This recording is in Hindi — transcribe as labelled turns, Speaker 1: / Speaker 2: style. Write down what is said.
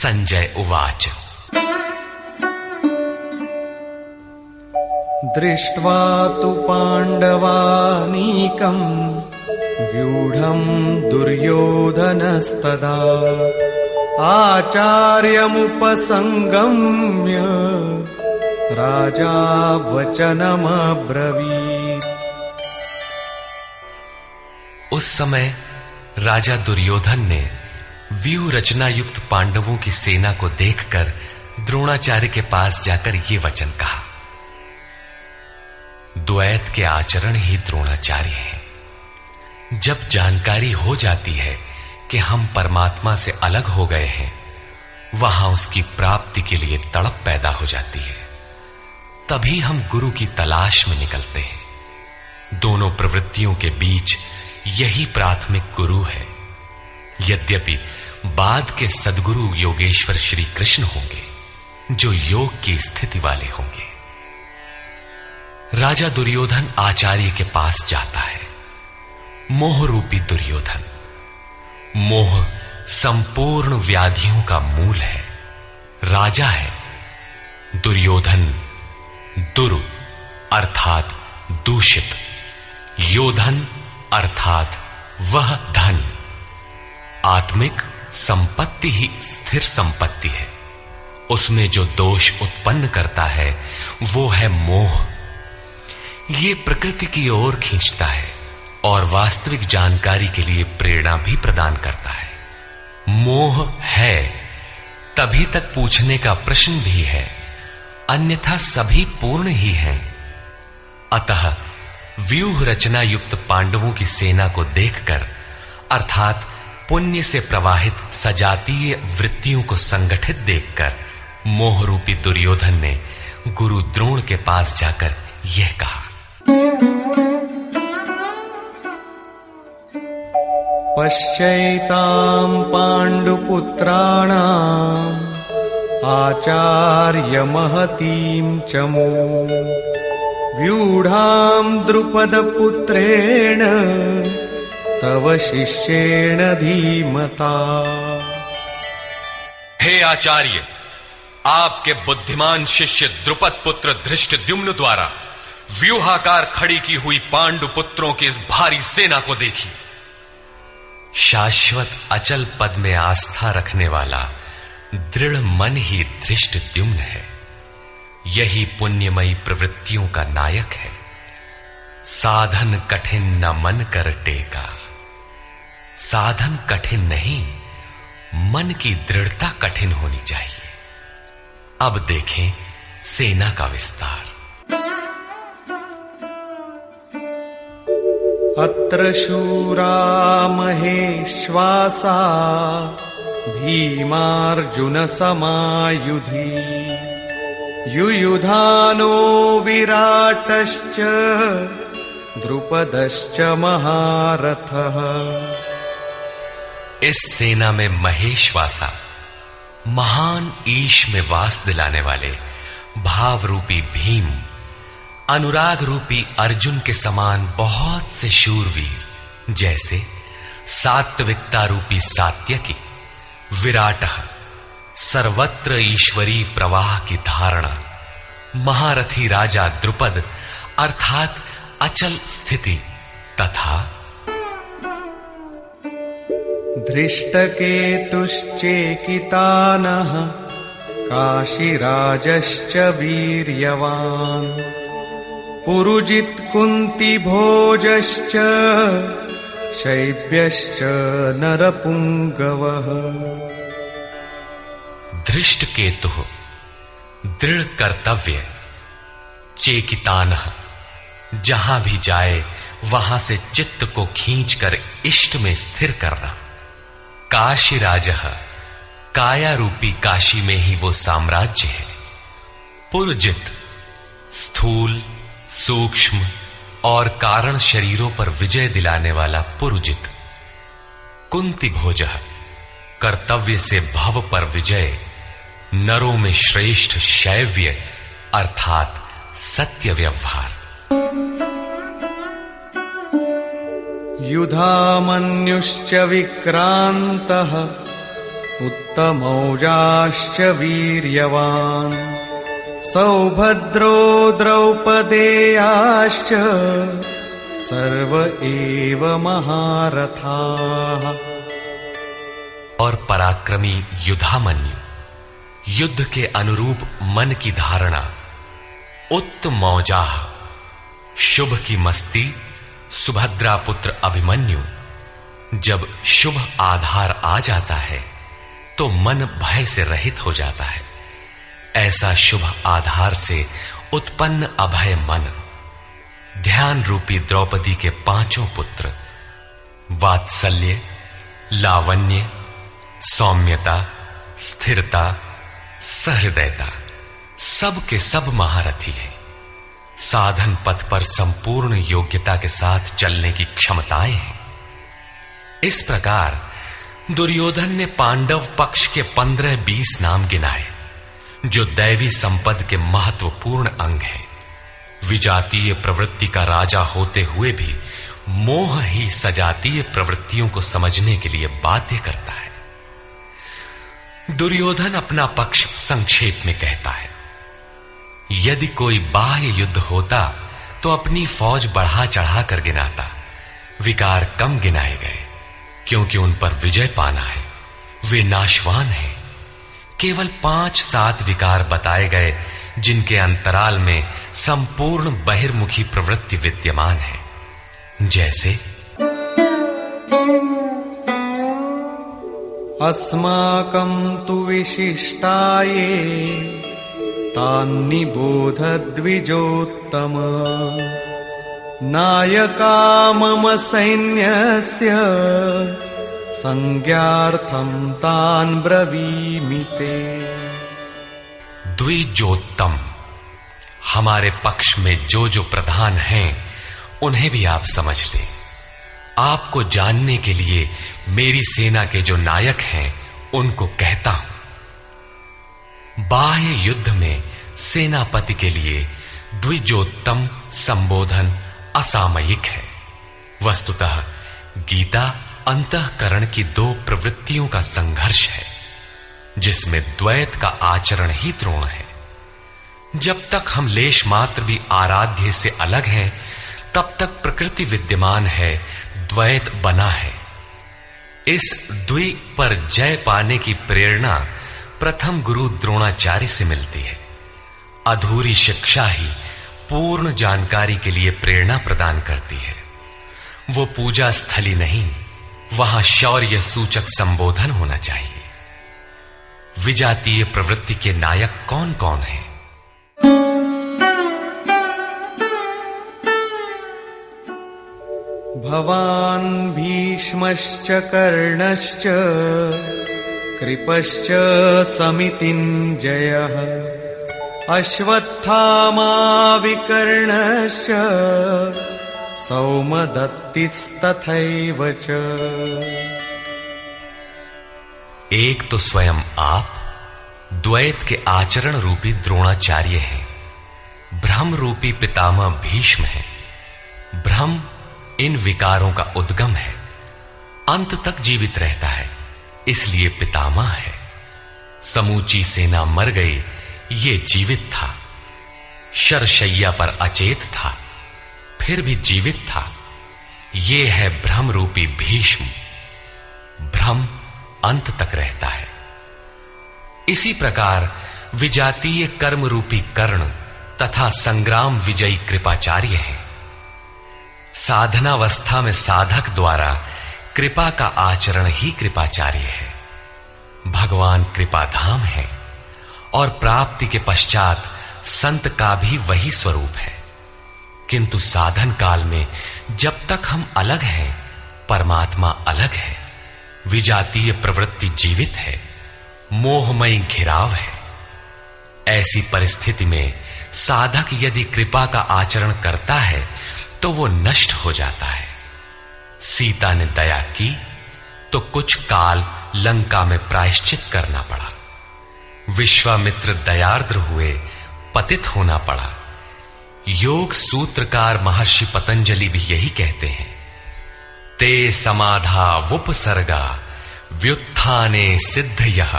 Speaker 1: संजय उवाच।
Speaker 2: दृष्ट्वा तु पाण्डवानीकम् व्यूढम् दुर्योधनस्तदा आचार्यमुपसंगम्य राजा वचनमब्रवीत्।
Speaker 1: उस समय राजा दुर्योधन ने व्यूह रचना युक्त पांडवों की सेना को देखकर द्रोणाचार्य के पास जाकर ये वचन कहा। द्वैत के आचरण ही द्रोणाचार्य हैं। जब जानकारी हो जाती है कि हम परमात्मा से अलग हो गए हैं, वहां उसकी प्राप्ति के लिए तड़प पैदा हो जाती है। तभी हम गुरु की तलाश में निकलते हैं। दोनों प्रवृत्तियों के बीच यही प्राथमिक गुरु है। यद्यपि बाद के सद्गुरु योगेश्वर श्री कृष्ण होंगे, जो योग की स्थिति वाले होंगे। राजा दुर्योधन आचार्य के पास जाता है। मोह रूपी दुर्योधन। मोह संपूर्ण व्याधियों का मूल है। राजा है। दुर्योधन दुर अर्थात दूषित, योधन अर्थात वह धन। आत्मिक संपत्ति ही स्थिर संपत्ति है। उसमें जो दोष उत्पन्न करता है वो है मोह। ये प्रकृति की ओर खींचता है और वास्तविक जानकारी के लिए प्रेरणा भी प्रदान करता है। मोह है तभी तक पूछने का प्रश्न भी है, अन्यथा सभी पूर्ण ही हैं। अतः व्यूह रचना युक्त पांडवों की सेना को देखकर, अर्थात पुण्य से प्रवाहित सजातीय वृत्तियों को संगठित देखकर, मोह रूपी दुर्योधन ने गुरु द्रोण के पास जाकर यह कहा।
Speaker 2: पश्यैतां पाण्डुपुत्राणाम् आचार्य महतीं चमू व्यूढां द्रुपदपुत्रेण तव शिष्येण धीमता।
Speaker 1: हे आचार्य, आपके बुद्धिमान शिष्य द्रुपद पुत्र धृष्टद्युम्न द्वारा व्यूहाकार खड़ी की हुई पांडु पुत्रों की इस भारी सेना को देखिए। शाश्वत अचल पद में आस्था रखने वाला दृढ़ मन ही धृष्टद्युम्न है। यही पुण्यमयी प्रवृत्तियों का नायक है। साधन कठिन न मन कर टेका। साधन कठिन नहीं, मन की दृढ़ता कठिन होनी चाहिए। अब देखें सेना का विस्तार।
Speaker 2: अत्र शूरा महेश्वासा भीमार्जुन समायुधि युयुधानो विराटश्च द्रुपदश्च महारथः।
Speaker 1: इस सेना में महेश्वासा, महान ईश में वास दिलाने वाले भाव रूपी भीम, अनुराग रूपी अर्जुन के समान बहुत से शूरवीर, जैसे सात्विकता रूपी सात्यकी, विराट सर्वत्र ईश्वरी प्रवाह की धारणा, महारथी राजा द्रुपद अर्थात अचल स्थिति, तथा
Speaker 2: धृष्टकेतुश्चेकितानः काशीराजश्च वीर्यवान् पुरुजित् कुन्तिभोजश्च शैब्यश्च नरपुंगवः।
Speaker 1: धृष्टकेतुः दृढ़ कर्तव्य, चेकितानः जहां भी जाए वहां से चित्त को खींचकर इष्ट में स्थिर करना, काशीराजः काया रूपी काशी में ही वो साम्राज्य है, पुरुजित स्थूल सूक्ष्म और कारण शरीरों पर विजय दिलाने वाला पुरुजित, कुंती भोजः कर्तव्य से भव पर विजय, नरों में श्रेष्ठ शैव्य अर्थात सत्य व्यवहार।
Speaker 2: युधामन्युश्च विक्रान्तः उत्तमौजाश्च वीर्यवान् सौभद्रो द्रौपदेयाश्च सर्व एव महारथाः।
Speaker 1: और पराक्रमी युधामन्यु, युद्ध के अनुरूप मन की धारणा, उत्तमौजाः, शुभ की मस्ती, सुभद्रा पुत्र अभिमन्यु। जब शुभ आधार आ जाता है तो मन भय से रहित हो जाता है। ऐसा शुभ आधार से उत्पन्न अभय मन, ध्यान रूपी द्रौपदी के पांचों पुत्र वात्सल्य, लावण्य, सौम्यता, स्थिरता, सहृदयता, सब के सब महारथी हैं। साधन पथ पर संपूर्ण योग्यता के साथ चलने की क्षमताएं हैं। इस प्रकार दुर्योधन ने पांडव पक्ष के 15-20 नाम गिनाए, जो दैवी संपद के महत्वपूर्ण अंग हैं। विजातीय प्रवृत्ति का राजा होते हुए भी मोह ही सजातीय प्रवृत्तियों को समझने के लिए बाध्य करता है। दुर्योधन अपना पक्ष संक्षेप में कहता है, यदि कोई बाह्य युद्ध होता तो अपनी फौज बढ़ा चढ़ा कर गिनाता, विकार कम गिनाए गए, क्योंकि उन पर विजय पाना है, वे नाशवान हैं। केवल 5-7 विकार बताए गए, जिनके अंतराल में संपूर्ण बहिर्मुखी प्रवृत्ति विद्यमान है, जैसे
Speaker 2: अस्माकं तु विशिष्टाये तान्निबोध द्विजोत्तम नायका मम सैन्यस्य संज्ञार्थं तान् ब्रवीमि ते।
Speaker 1: द्विजोत्तम, हमारे पक्ष में जो प्रधान हैं उन्हें भी आप समझ लें। आपको जानने के लिए मेरी सेना के जो नायक हैं उनको कहता हूं। बाह्य युद्ध में सेनापति के लिए द्विजोत्तम संबोधन असामयिक है। वस्तुतः गीता अंतःकरण की 2 प्रवृत्तियों का संघर्ष है, जिसमें द्वैत का आचरण ही द्रोण है। जब तक हम लेश मात्र भी आराध्य से अलग हैं, तब तक प्रकृति विद्यमान है, द्वैत बना है। इस द्वि पर जय पाने की प्रेरणा प्रथम गुरु द्रोणाचार्य से मिलती है। अधूरी शिक्षा ही पूर्ण जानकारी के लिए प्रेरणा प्रदान करती है। वो पूजा स्थली नहीं, वहां शौर्य सूचक संबोधन होना चाहिए। विजातीय प्रवृत्ति के नायक कौन कौन हैं?
Speaker 2: भवान् भीष्मश्च कर्णश्च कृपश्च समितिञ्जयः अश्वत्थामा विकर्णश्च सौमदत्तिस्तथैव च।
Speaker 1: एक तो स्वयं आप द्वैत के आचरण रूपी द्रोणाचार्य हैं। भ्रम रूपी पितामह भीष्म है। भ्रम इन विकारों का उद्गम है, अंत तक जीवित रहता है, इसलिए पितामह है। समूची सेना मर गई, ये जीवित था। शरशैया पर अचेत था, फिर भी जीवित था। ये है भ्रम रूपी भीष्म। भ्रम अंत तक रहता है। इसी प्रकार विजातीय कर्म रूपी कर्ण तथा संग्राम विजयी कृपाचार्य हैं। साधनावस्था में साधक द्वारा कृपा का आचरण ही कृपाचार्य है। भगवान कृपाधाम है और प्राप्ति के पश्चात संत का भी वही स्वरूप है। किंतु साधन काल में जब तक हम अलग हैं, परमात्मा अलग है। विजातीय प्रवृत्ति जीवित है, मोहमयी घिराव है। ऐसी परिस्थिति में साधक यदि कृपा का आचरण करता है तो वो नष्ट हो जाता है। सीता ने दया की तो कुछ काल लंका में प्रायश्चित करना पड़ा। विश्वामित्र दयार्द्र हुए, पतित होना पड़ा। योग सूत्रकार महर्षि पतंजलि भी यही कहते हैं, ते समाधा वुपसर्गा व्युत्थाने सिद्धयः